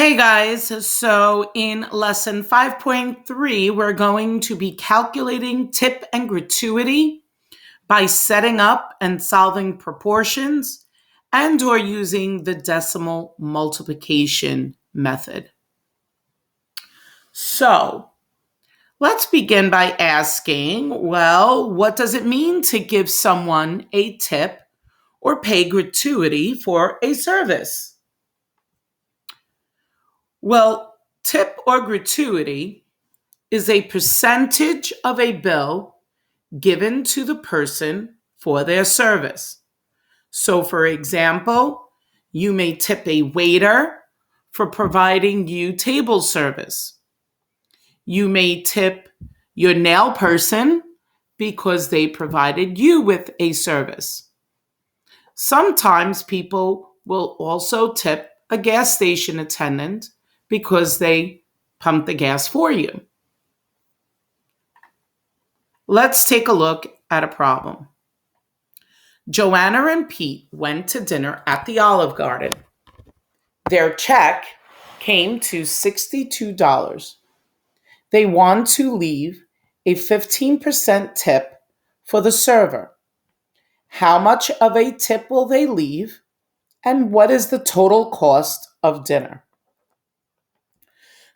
Hey guys, so in lesson 5.3, we're going to be calculating tip and gratuity by setting up and solving proportions and or using the decimal multiplication method. So let's begin by asking, well, what does it mean to give someone a tip or pay gratuity for a service? Well, tip or gratuity is a percentage of a bill given to the person for their service. So, for example, you may tip a waiter for providing you table service. You may tip your nail person because they provided you with a service. Sometimes people will also tip a gas station attendant because they pumped the gas for you. Let's take a look at a problem. Joanna and Pete went to dinner at the Olive Garden. Their check came to $62. They want to leave a 15% tip for the server. How much of a tip will they leave? And what is the total cost of dinner?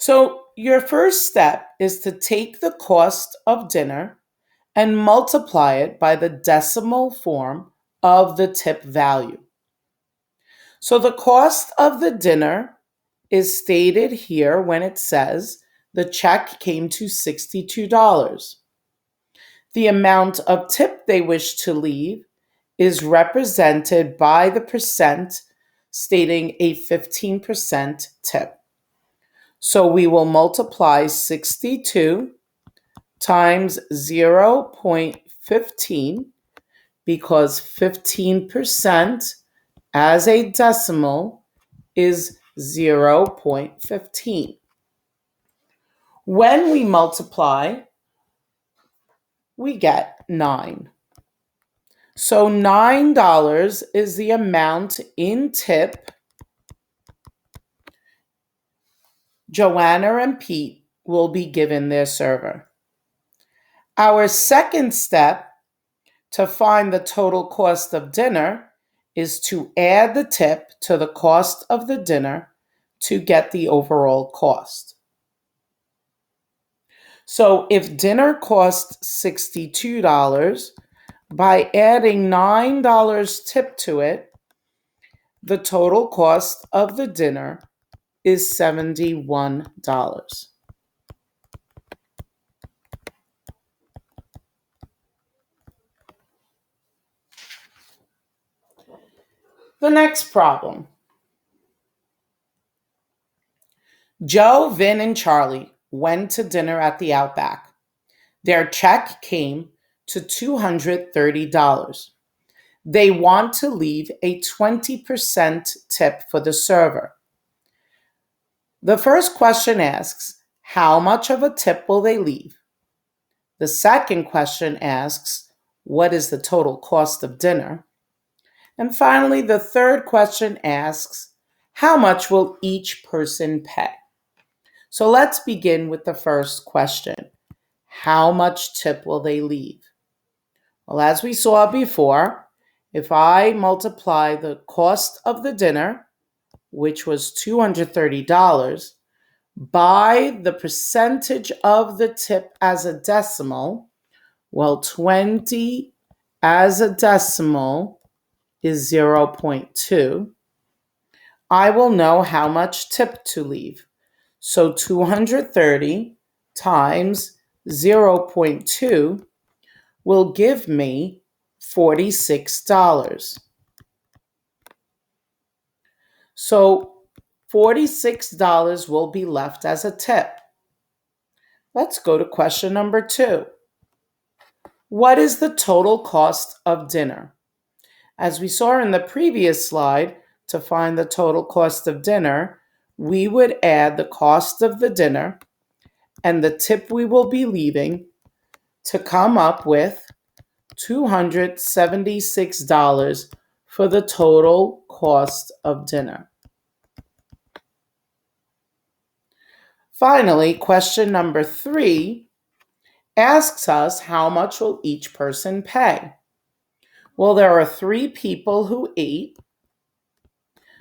So, your first step is to take the cost of dinner and multiply it by the decimal form of the tip value. So the cost of the dinner is stated here when it says the check came to $62. The amount of tip they wish to leave is represented by the percent stating a 15% tip. So we will multiply 62 times 0.15 because 15% as a decimal is 0.15. When we multiply, we get 9. So $9 is the amount in tip Joanna and Pete will be given their server. Our second step to find the total cost of dinner is to add the tip to the cost of the dinner to get the overall cost. So if dinner costs $62, by adding $9 tip to it, the total cost of the dinner is $71. The next problem. Joe, Vin, and Charlie went to dinner at the Outback. Their check came to $230. They want to leave a 20% tip for the server. The first question asks, how much of a tip will they leave? The second question asks, what is the total cost of dinner? And finally, the third question asks, how much will each person pay? So let's begin with the first question. How much tip will they leave? Well, as we saw before, if I multiply the cost of the dinner, which was $230, by the percentage of the tip as a decimal, well, 20 as a decimal is 0.2. I will know how much tip to leave. So 230 times 0.2 will give me $46. So $46 will be left as a tip. Let's go to question number 2. What is the total cost of dinner? As we saw in the previous slide, to find the total cost of dinner, we would add the cost of the dinner and the tip we will be leaving to come up with $276 for the total cost of dinner. Finally, question number 3 asks us how much will each person pay? Well, there are 3 people who ate,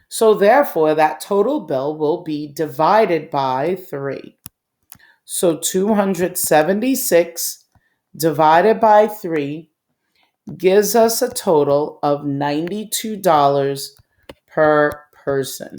so therefore that total bill will be divided by 3. So 276 divided by 3 gives us a total of $92 per person.